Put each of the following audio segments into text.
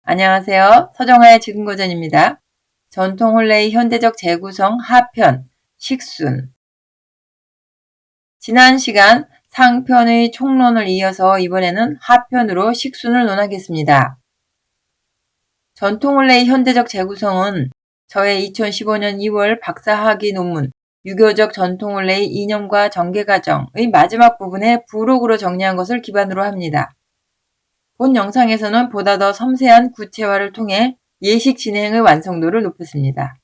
안녕하세요. 서정아의 지금고전입니다. 전통 혼례의 현대적 재구성 하편, 식순. 지난 시간 상편의 총론을 이어서 이번에는 하편으로 식순을 논하겠습니다. 전통 혼례의 현대적 재구성은 저의 2015년 2월 박사학위 논문 유교적 전통 혼례의 이념과 전개 과정의 마지막 부분에 부록으로 정리한 것을 기반으로 합니다. 본 영상에서는 보다 더 섬세한 구체화를 통해 예식 진행의 완성도를 높였습니다.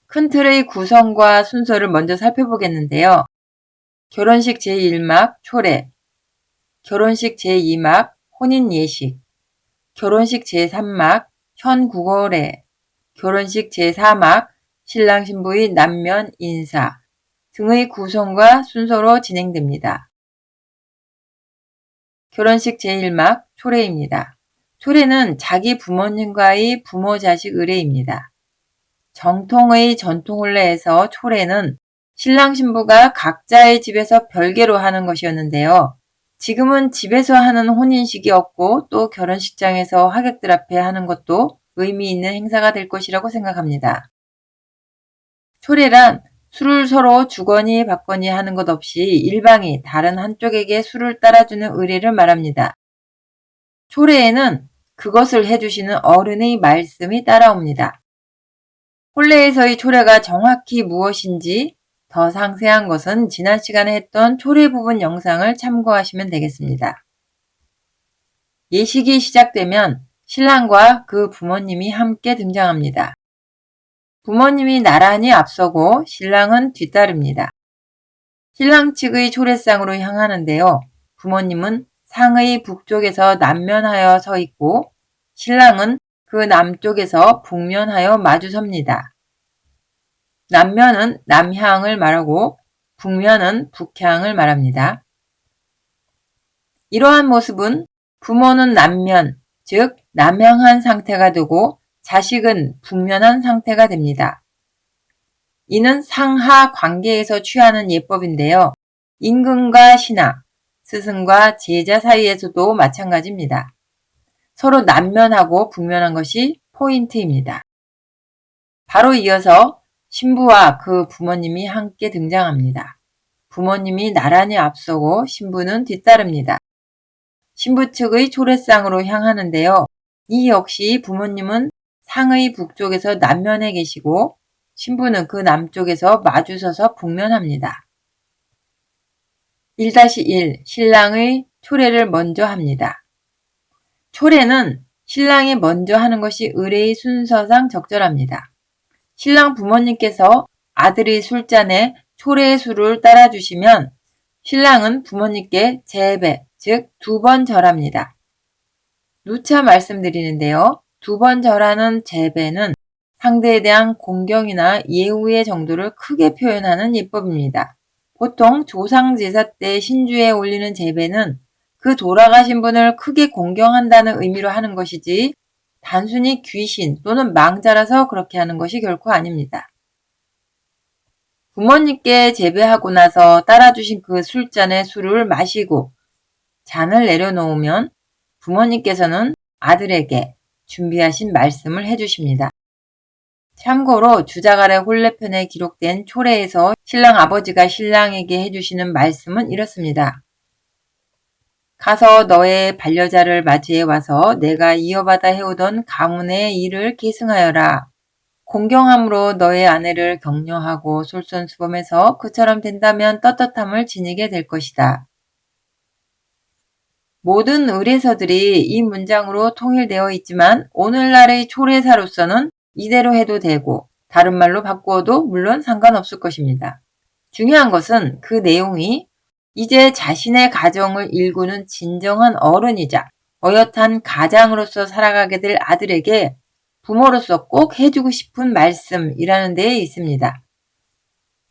큰 틀의 구성과 순서를 먼저 살펴보겠는데요. 결혼식 제1막 초례, 결혼식 제2막 혼인 예식, 결혼식 제3막 현구거례, 결혼식 제4막 신랑 신부의 남면 인사 등의 구성과 순서로 진행됩니다. 결혼식 제1막 초례입니다. 초례는 자기 부모님과의 부모 자식 의례입니다. 정통의 전통 혼례에서 초례는 신랑 신부가 각자의 집에서 별개로 하는 것이었는데요. 지금은 집에서 하는 혼인식이 없고 또 결혼식장에서 하객들 앞에 하는 것도 의미 있는 행사가 될 것이라고 생각합니다. 초례란 술을 서로 주거니 받거니 하는 것 없이 일방이 다른 한쪽에게 술을 따라주는 의례를 말합니다. 초례에는 그것을 해주시는 어른의 말씀이 따라옵니다. 혼례에서의 초례가 정확히 무엇인지 더 상세한 것은 지난 시간에 했던 초례 부분 영상을 참고하시면 되겠습니다. 예식이 시작되면 신랑과 그 부모님이 함께 등장합니다. 부모님이 나란히 앞서고 신랑은 뒤따릅니다. 신랑 측의 초례상으로 향하는데요. 부모님은 상의 북쪽에서 남면하여 서 있고 신랑은 그 남쪽에서 북면하여 마주섭니다. 남면은 남향을 말하고 북면은 북향을 말합니다. 이러한 모습은 부모는 남면, 즉 남향한 상태가 되고 자식은 북면한 상태가 됩니다. 이는 상하 관계에서 취하는 예법인데요. 임금과 신하, 스승과 제자 사이에서도 마찬가지입니다. 서로 남면하고 북면한 것이 포인트입니다. 바로 이어서 신부와 그 부모님이 함께 등장합니다. 부모님이 나란히 앞서고 신부는 뒤따릅니다. 신부 측의 초례상으로 향하는데요. 이 역시 부모님은 상의 북쪽에서 남면에 계시고 신부는 그 남쪽에서 마주서서 북면합니다. 1-1 신랑의 초례를 먼저 합니다. 초례는 신랑이 먼저 하는 것이 의례의 순서상 적절합니다. 신랑 부모님께서 아들의 술잔에 초례의 술을 따라주시면 신랑은 부모님께 재배, 즉 2번 절합니다. 누차 말씀드리는데요. 2번 절하는 재배는 상대에 대한 공경이나 예우의 정도를 크게 표현하는 예법입니다. 보통 조상제사 때 신주에 올리는 재배는 그 돌아가신 분을 크게 공경한다는 의미로 하는 것이지 단순히 귀신 또는 망자라서 그렇게 하는 것이 결코 아닙니다. 부모님께 재배하고 나서 따라주신 그 술잔에 술을 마시고 잔을 내려놓으면 부모님께서는 아들에게 준비하신 말씀을 해주십니다. 참고로 주작 아래 혼례편에 기록된 초례에서 신랑 아버지가 신랑에게 해주시는 말씀은 이렇습니다. 가서 너의 반려자를 맞이해 와서 내가 이어받아 해오던 가문의 일을 계승하여라. 공경함으로 너의 아내를 격려하고 솔선수범해서 그처럼 된다면 떳떳함을 지니게 될 것이다. 모든 의례서들이 이 문장으로 통일되어 있지만 오늘날의 초례사로서는 이대로 해도 되고 다른 말로 바꾸어도 물론 상관없을 것입니다. 중요한 것은 그 내용이 이제 자신의 가정을 일구는 진정한 어른이자 어엿한 가장으로서 살아가게 될 아들에게 부모로서 꼭 해주고 싶은 말씀이라는 데에 있습니다.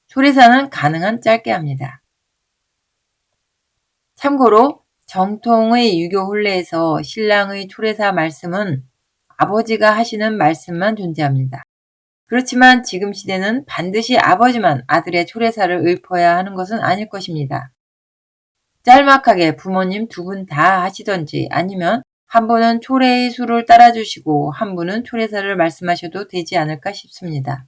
초례사는 가능한 짧게 합니다. 참고로 정통의 유교 혼례에서 신랑의 초례사 말씀은 아버지가 하시는 말씀만 존재합니다. 그렇지만 지금 시대는 반드시 아버지만 아들의 초례사를 읊어야 하는 것은 아닐 것입니다. 짤막하게 부모님 2분 다 하시던지 아니면 한 분은 초래의 수를 따라주시고 한 분은 초래사를 말씀하셔도 되지 않을까 싶습니다.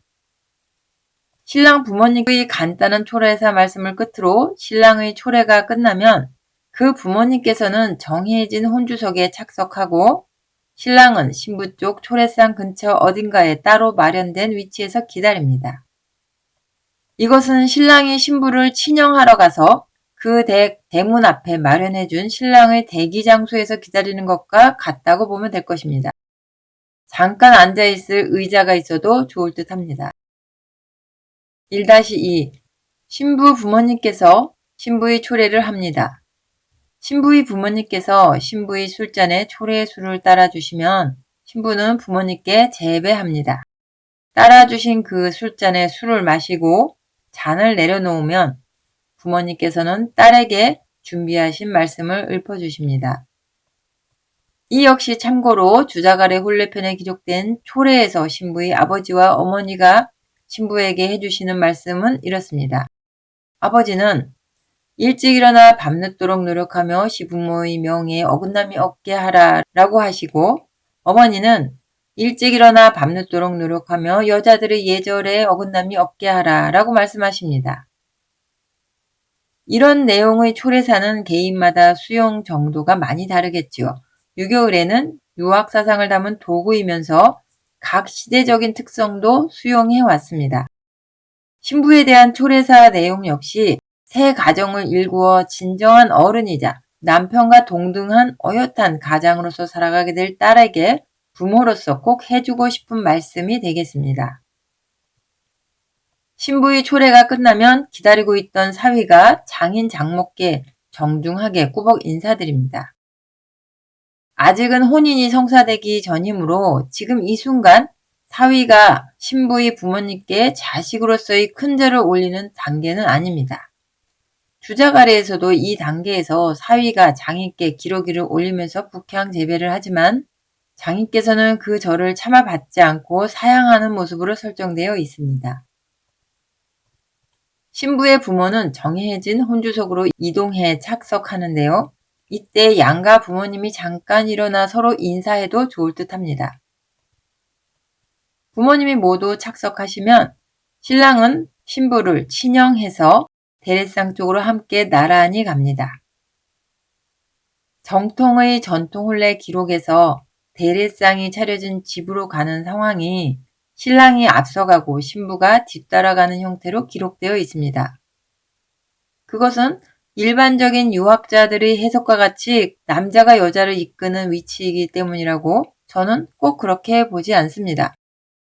신랑 부모님의 간단한 초래사 말씀을 끝으로 신랑의 초래가 끝나면 그 부모님께서는 정해진 혼주석에 착석하고 신랑은 신부 쪽 초래상 근처 어딘가에 따로 마련된 위치에서 기다립니다. 이것은 신랑이 신부를 친영하러 가서 그 대문 앞에 마련해준 신랑의 대기 장소에서 기다리는 것과 같다고 보면 될 것입니다. 잠깐 앉아있을 의자가 있어도 좋을 듯 합니다. 1-2. 신부 부모님께서 신부의 초래를 합니다. 신부의 부모님께서 신부의 술잔에 초래의 술을 따라주시면 신부는 부모님께 재배합니다. 따라주신 그 술잔에 술을 마시고 잔을 내려놓으면 부모님께서는 딸에게 준비하신 말씀을 읊어주십니다. 이 역시 참고로 주자갈의 혼례편에 기록된 초래에서 신부의 아버지와 어머니가 신부에게 해주시는 말씀은 이렇습니다. 아버지는 일찍 일어나 밤늦도록 노력하며 시부모의 명예에 어긋남이 없게 하라 라고 하시고 어머니는 일찍 일어나 밤늦도록 노력하며 여자들의 예절에 어긋남이 없게 하라 라고 말씀하십니다. 이런 내용의 초래사는 개인마다 수용 정도가 많이 다르겠지요. 유교의례는 유학사상을 담은 도구이면서 각 시대적인 특성도 수용해 왔습니다. 신부에 대한 초래사 내용 역시 새 가정을 일구어 진정한 어른이자 남편과 동등한 어엿한 가장으로서 살아가게 될 딸에게 부모로서 꼭 해주고 싶은 말씀이 되겠습니다. 신부의 초래가 끝나면 기다리고 있던 사위가 장인 장모께 정중하게 꾸벅 인사드립니다. 아직은 혼인이 성사되기 전이므로 지금 이 순간 사위가 신부의 부모님께 자식으로서의 큰절을 올리는 단계는 아닙니다. 주자가래에서도 이 단계에서 사위가 장인께 기러기를 올리면서 북향 재배를 하지만 장인께서는 그 절을 차마 받지 않고 사양하는 모습으로 설정되어 있습니다. 신부의 부모는 정해진 혼주석으로 이동해 착석하는데요. 이때 양가 부모님이 잠깐 일어나 서로 인사해도 좋을 듯 합니다. 부모님이 모두 착석하시면 신랑은 신부를 친영해서 대례상 쪽으로 함께 나란히 갑니다. 정통의 전통 혼례 기록에서 대례상이 차려진 집으로 가는 상황이 신랑이 앞서가고 신부가 뒤따라가는 형태로 기록되어 있습니다. 그것은 일반적인 유학자들의 해석과 같이 남자가 여자를 이끄는 위치이기 때문이라고 저는 꼭 그렇게 보지 않습니다.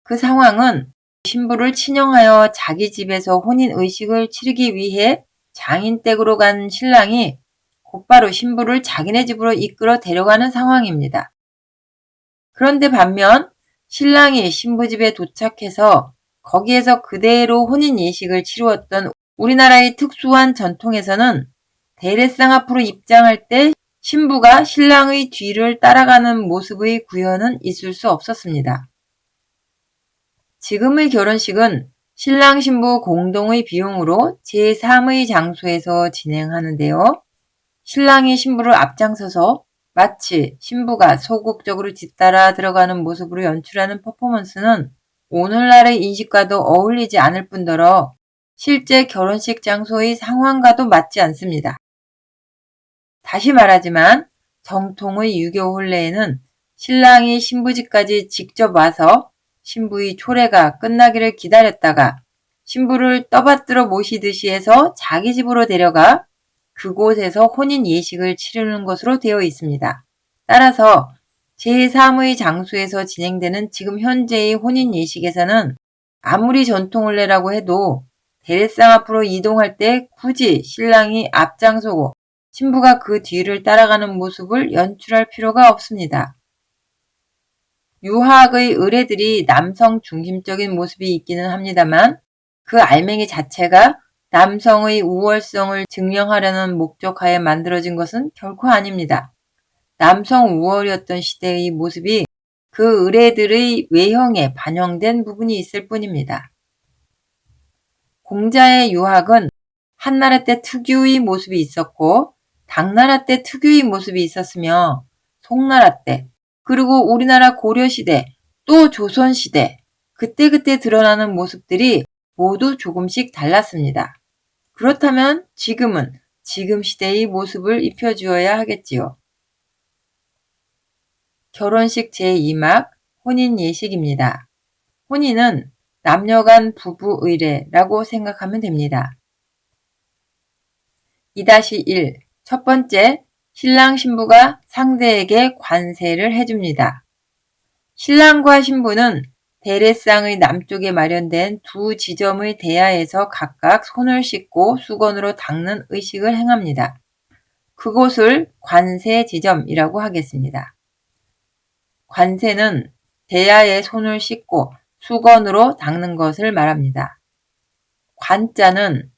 그 상황은 신부를 친영하여 자기 집에서 혼인 의식을 치르기 위해 장인댁으로 간 신랑이 곧바로 신부를 자기네 집으로 이끌어 데려가는 상황입니다. 그런데 반면 신랑이 신부 집에 도착해서 거기에서 그대로 혼인 예식을 치루었던 우리나라의 특수한 전통에서는 대례상 앞으로 입장할 때 신부가 신랑의 뒤를 따라가는 모습의 구현은 있을 수 없었습니다. 지금의 결혼식은 신랑 신부 공동의 비용으로 제3의 장소에서 진행하는데요. 신랑이 신부를 앞장서서 마치 신부가 소극적으로 뒤따라 들어가는 모습으로 연출하는 퍼포먼스는 오늘날의 인식과도 어울리지 않을 뿐더러 실제 결혼식 장소의 상황과도 맞지 않습니다. 다시 말하지만 정통의 유교 혼례에는 신랑이 신부집까지 직접 와서 신부의 초래가 끝나기를 기다렸다가 신부를 떠받들어 모시듯이 해서 자기 집으로 데려가 그곳에서 혼인 예식을 치르는 것으로 되어 있습니다. 따라서 제3의 장소에서 진행되는 지금 현재의 혼인 예식에서는 아무리 전통 혼례라고 해도 대례상 앞으로 이동할 때 굳이 신랑이 앞장서고 신부가 그 뒤를 따라가는 모습을 연출할 필요가 없습니다. 유학의 의례들이 남성 중심적인 모습이 있기는 합니다만 그 알맹이 자체가 남성의 우월성을 증명하려는 목적하에 만들어진 것은 결코 아닙니다. 남성 우월이었던 시대의 모습이 그 의례들의 외형에 반영된 부분이 있을 뿐입니다. 공자의 유학은 한나라 때 특유의 모습이 있었고 당나라 때 특유의 모습이 있었으며 송나라 때, 그리고 우리나라 고려시대, 또 조선시대, 그때그때 드러나는 모습들이 모두 조금씩 달랐습니다. 그렇다면 지금은 지금 시대의 모습을 입혀주어야 하겠지요. 결혼식 제2막 혼인 예식입니다. 혼인은 남녀 간 부부 의례라고 생각하면 됩니다. 2-1 첫 번째, 신랑 신부가 상대에게 관세를 해줍니다. 신랑과 신부는 대례상의 남쪽에 마련된 두 지점의 대야에서 각각 손을 씻고 수건으로 닦는 의식을 행합니다. 그곳을 관세지점이라고 하겠습니다. 관세는 대야에 손을 씻고 수건으로 닦는 것을 말합니다. 관자는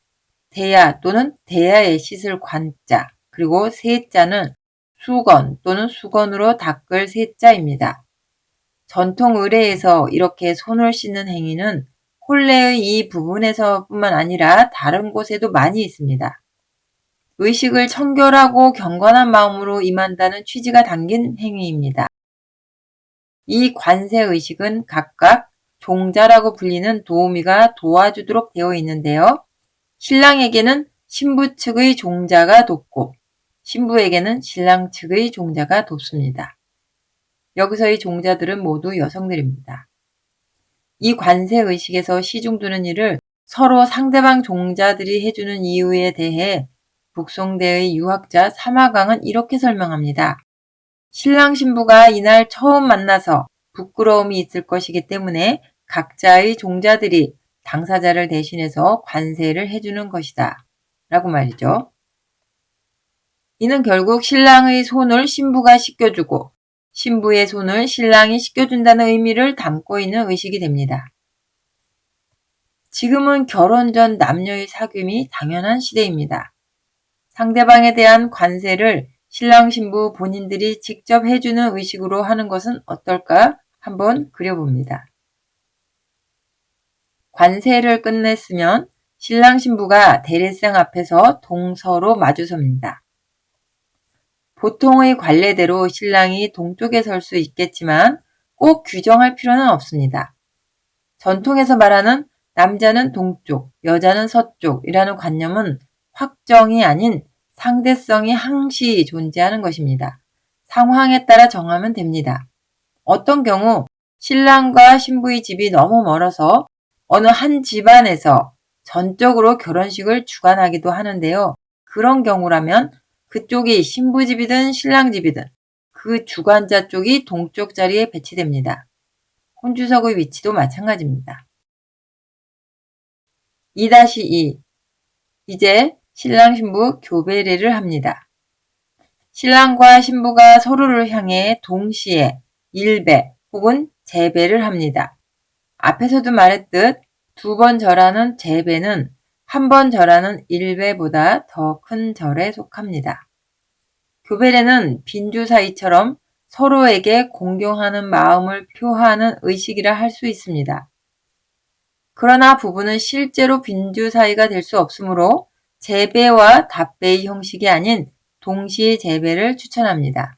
대야 또는 대야에 씻을 관자, 그리고 세자는 수건 또는 수건으로 닦을 세자입니다. 전통 의례에서 이렇게 손을 씻는 행위는 혼례의 이 부분에서뿐만 아니라 다른 곳에도 많이 있습니다. 의식을 청결하고 경건한 마음으로 임한다는 취지가 담긴 행위입니다. 이 관세의식은 각각 종자라고 불리는 도우미가 도와주도록 되어 있는데요. 신랑에게는 신부 측의 종자가 돕고 신부에게는 신랑 측의 종자가 돕습니다. 여기서의 종자들은 모두 여성들입니다. 이 관세의식에서 시중두는 일을 서로 상대방 종자들이 해주는 이유에 대해 북송대의 유학자 사마강은 이렇게 설명합니다. 신랑 신부가 이날 처음 만나서 부끄러움이 있을 것이기 때문에 각자의 종자들이 당사자를 대신해서 관세를 해주는 것이다 라고 말이죠. 이는 결국 신랑의 손을 신부가 씻겨주고 신부의 손을 신랑이 씻겨준다는 의미를 담고 있는 의식이 됩니다. 지금은 결혼 전 남녀의 사귐이 당연한 시대입니다. 상대방에 대한 관세를 신랑 신부 본인들이 직접 해주는 의식으로 하는 것은 어떨까 한번 그려봅니다. 관세를 끝냈으면 신랑 신부가 대례상 앞에서 동서로 마주섭니다. 보통의 관례대로 신랑이 동쪽에 설 수 있겠지만 꼭 규정할 필요는 없습니다. 전통에서 말하는 남자는 동쪽, 여자는 서쪽이라는 관념은 확정이 아닌 상대성이 항시 존재하는 것입니다. 상황에 따라 정하면 됩니다. 어떤 경우 신랑과 신부의 집이 너무 멀어서 어느 한 집안에서 전적으로 결혼식을 주관하기도 하는데요. 그런 경우라면 그쪽이 신부 집이든 신랑 집이든 그 주관자 쪽이 동쪽 자리에 배치됩니다. 혼주석의 위치도 마찬가지입니다. 2-2 이제 신랑 신부 교배례를 합니다. 신랑과 신부가 서로를 향해 동시에 일배 혹은 제배를 합니다. 앞에서도 말했듯 2번 절하는 제배는 한 번 절하는 일배보다 더 큰 절에 속합니다. 교배례는 빈주 사이처럼 서로에게 공경하는 마음을 표하는 의식이라 할 수 있습니다. 그러나 부부는 실제로 빈주 사이가 될 수 없으므로 제배와 답배의 형식이 아닌 동시 제배를 추천합니다.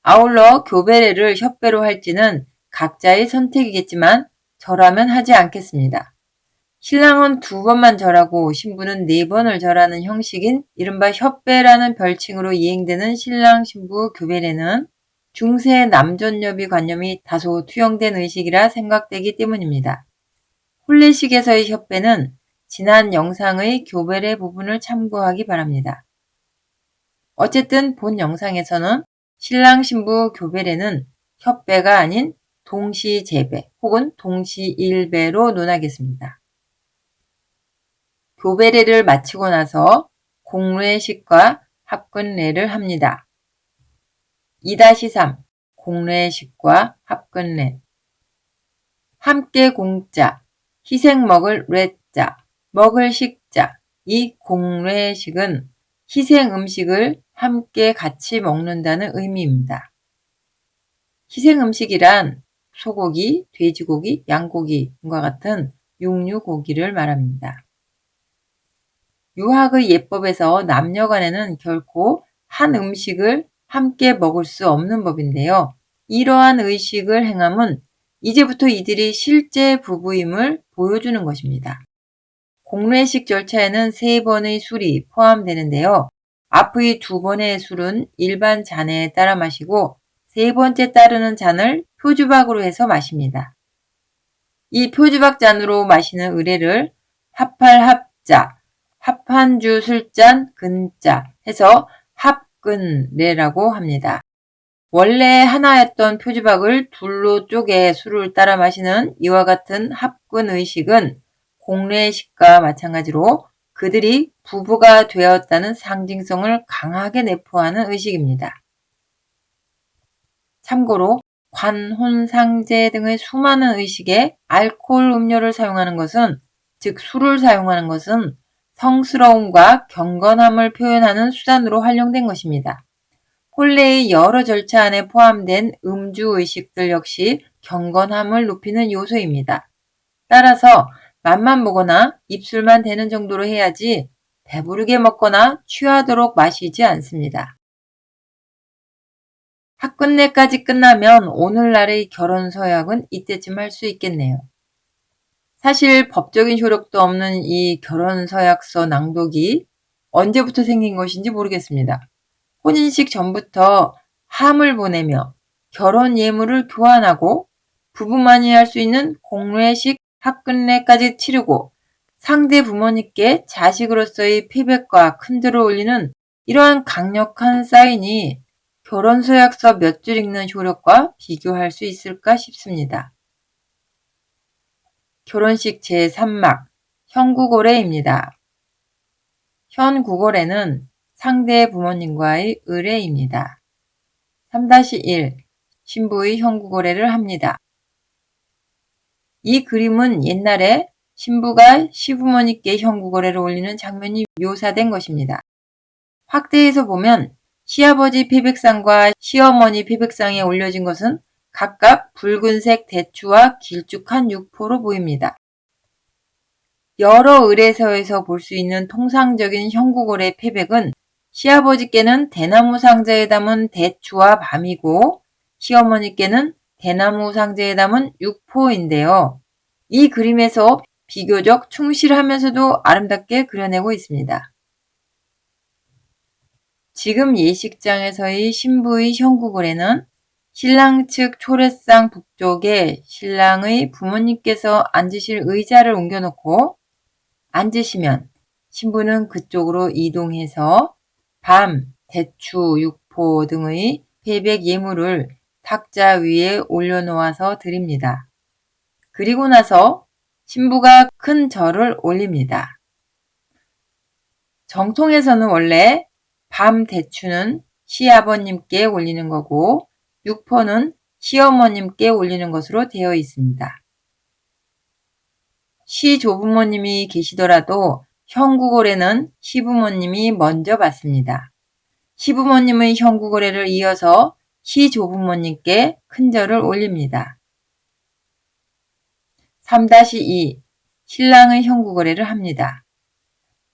아울러 교배례를 협배로 할지는 각자의 선택이겠지만 절하면 하지 않겠습니다. 신랑은 2번만 절하고 신부는 4번을 절하는 형식인 이른바 협배라는 별칭으로 이행되는 신랑 신부 교배례는 중세 남존여비 관념이 다소 투영된 의식이라 생각되기 때문입니다. 혼례식에서의 협배는 지난 영상의 교배례 부분을 참고하기 바랍니다. 어쨌든 본 영상에서는 신랑 신부 교배례는 협배가 아닌 동시제배 혹은 동시일배로 논하겠습니다. 교배례를 마치고 나서 공례식과 합근례를 합니다. 2-3 공례식과 합근례 함께 공자, 희생 먹을 례자, 먹을 식자 이 공례식은 희생 음식을 함께 같이 먹는다는 의미입니다. 희생 음식이란 소고기, 돼지고기, 양고기과 같은 육류고기를 말합니다. 유학의 예법에서 남녀 간에는 결코 한 음식을 함께 먹을 수 없는 법인데요. 이러한 의식을 행함은 이제부터 이들이 실제 부부임을 보여주는 것입니다. 공례식 절차에는 3번의 술이 포함되는데요. 앞의 2번의 술은 일반 잔에 따라 마시고 3번째 따르는 잔을 표주박으로 해서 마십니다. 이 표주박 잔으로 마시는 의례를 합할합자, 합한주 술잔 근자 해서 합근례라고 합니다. 원래 하나였던 표주박을 둘로 쪼개 술을 따라 마시는 이와 같은 합근의식은 공례식과 마찬가지로 그들이 부부가 되었다는 상징성을 강하게 내포하는 의식입니다. 참고로 관혼상제 등의 수많은 의식에 알코올 음료를 사용하는 것은, 즉 술을 사용하는 것은 성스러움과 경건함을 표현하는 수단으로 활용된 것입니다. 혼례의 여러 절차 안에 포함된 음주의식들 역시 경건함을 높이는 요소입니다. 따라서 맛만 보거나 입술만 대는 정도로 해야지 배부르게 먹거나 취하도록 마시지 않습니다. 학끝내까지 끝나면 오늘날의 결혼 서약은 이때쯤 할 수 있겠네요. 사실 법적인 효력도 없는 이 결혼 서약서 낭독이 언제부터 생긴 것인지 모르겠습니다. 혼인식 전부터 함을 보내며 결혼 예물을 교환하고 부부만이 할 수 있는 공례식 학끝례까지 치르고 상대 부모님께 자식으로서의 피백과 큰절을 올리는 이러한 강력한 사인이 결혼서약서 몇 줄 읽는 효력과 비교할 수 있을까 싶습니다. 결혼식 제3막 현구고례입니다. 현구고례는 상대 부모님과의 의례입니다. 3-1 신부의 현구고례를 합니다. 이 그림은 옛날에 신부가 시부모님께 현구고례를 올리는 장면이 묘사된 것입니다. 확대해서 보면 시아버지 피백상과 시어머니 피백상에 올려진 것은 각각 붉은색 대추와 길쭉한 육포로 보입니다. 여러 의례서에서 볼 수 있는 통상적인 현구고래 피백은 시아버지께는 대나무 상자에 담은 대추와 밤이고 시어머니께는 대나무 상자에 담은 육포인데요. 이 그림에서 비교적 충실하면서도 아름답게 그려내고 있습니다. 지금 예식장에서의 신부의 현구고례는 신랑 측 초례상 북쪽에 신랑의 부모님께서 앉으실 의자를 옮겨놓고 앉으시면 신부는 그쪽으로 이동해서 밤, 대추, 육포 등의 패백 예물을 탁자 위에 올려놓아서 드립니다. 그리고 나서 신부가 큰 절을 올립니다. 정통에서는 원래 밤 대추는 시아버님께 올리는 거고 육포는 시어머님께 올리는 것으로 되어 있습니다. 시조부모님이 계시더라도 현구고례는 시부모님이 먼저 받습니다. 시부모님의 현구고례를 이어서 시조부모님께 큰절을 올립니다. 3-2 신랑의 현구고례를 합니다.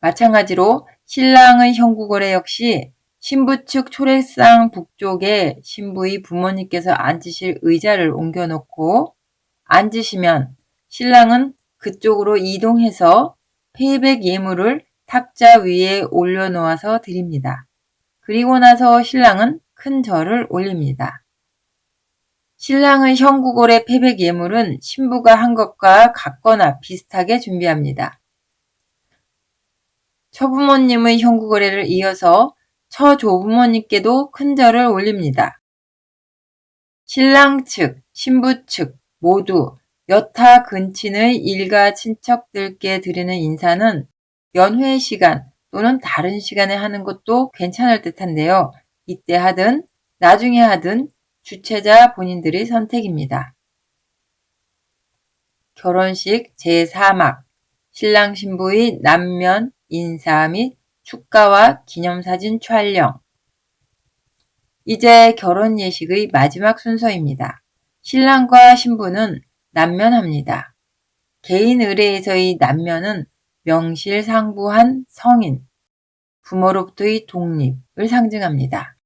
마찬가지로 신랑의 현구고례 역시 신부 측 초례상 북쪽에 신부의 부모님께서 앉으실 의자를 옮겨놓고 앉으시면 신랑은 그쪽으로 이동해서 패백 예물을 탁자 위에 올려놓아서 드립니다. 그리고 나서 신랑은 큰 절을 올립니다. 신랑의 현구고례 패백 예물은 신부가 한 것과 같거나 비슷하게 준비합니다. 처부모님의 현구고례를 이어서 처조부모님께도 큰절을 올립니다. 신랑 측, 신부 측 모두 여타 근친의 일가 친척들께 드리는 인사는 연회 시간 또는 다른 시간에 하는 것도 괜찮을 듯한데요. 이때 하든 나중에 하든 주최자 본인들의 선택입니다. 결혼식 제4막 신랑 신부의 남면 인사 및 축가와 기념사진 촬영. 이제 결혼 예식의 마지막 순서입니다. 신랑과 신부는 남면합니다. 개인 의례에서의 남면은 명실상부한 성인, 부모로부터의 독립을 상징합니다.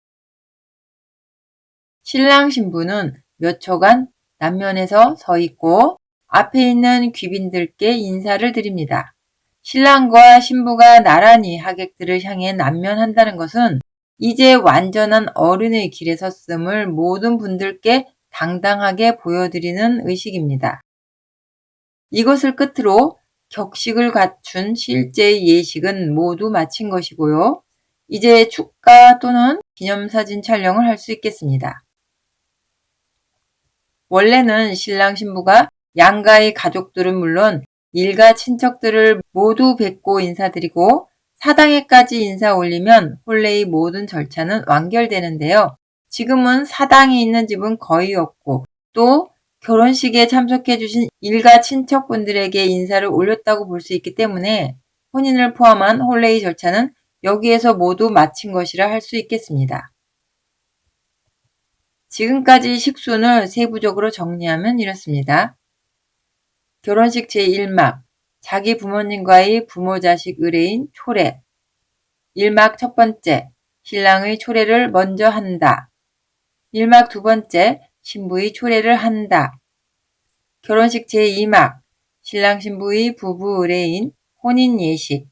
신랑 신부는 몇 초간 남면에서 서 있고 앞에 있는 귀빈들께 인사를 드립니다. 신랑과 신부가 나란히 하객들을 향해 남면한다는 것은 이제 완전한 어른의 길에 섰음을 모든 분들께 당당하게 보여드리는 의식입니다. 이것을 끝으로 격식을 갖춘 실제의 예식은 모두 마친 것이고요. 이제 축가 또는 기념사진 촬영을 할 수 있겠습니다. 원래는 신랑 신부가 양가의 가족들은 물론 일가 친척들을 모두 뵙고 인사드리고 사당에까지 인사 올리면 혼례의 모든 절차는 완결되는데요. 지금은 사당이 있는 집은 거의 없고 또 결혼식에 참석해 주신 일가 친척분들에게 인사를 올렸다고 볼 수 있기 때문에 혼인을 포함한 혼례의 절차는 여기에서 모두 마친 것이라 할 수 있겠습니다. 지금까지 식순을 세부적으로 정리하면 이렇습니다. 결혼식 제1막, 자기 부모님과의 부모자식 의례인 초례. 1막 첫 번째, 신랑의 초례를 먼저 한다. 1막 두 번째, 신부의 초례를 한다. 결혼식 제2막, 신랑 신부의 부부 의례인 혼인 예식.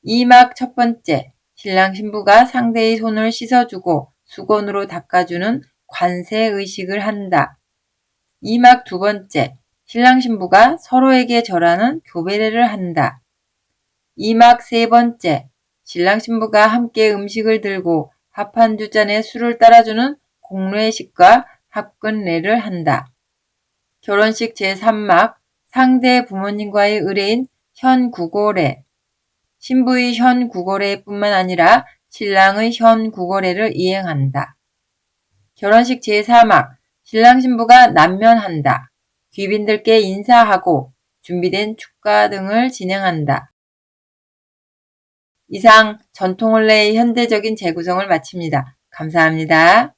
2막 첫 번째, 신랑 신부가 상대의 손을 씻어주고 수건으로 닦아주는 관세 의식을 한다. 2막 두 번째, 신랑 신부가 서로에게 절하는 교배례를 한다. 2막 세 번째, 신랑 신부가 함께 음식을 들고 합 한 두 잔에 술을 따라주는 공례식과 합근례를 한다. 결혼식 제3막, 상대 부모님과의 의례인 현구고례. 신부의 현구고례뿐만 아니라 신랑의 현구고례를 이행한다. 결혼식 제4막, 신랑 신부가 남면한다. 귀빈들께 인사하고 준비된 축가 등을 진행한다. 이상 전통혼례의 현대적인 재구성을 마칩니다. 감사합니다.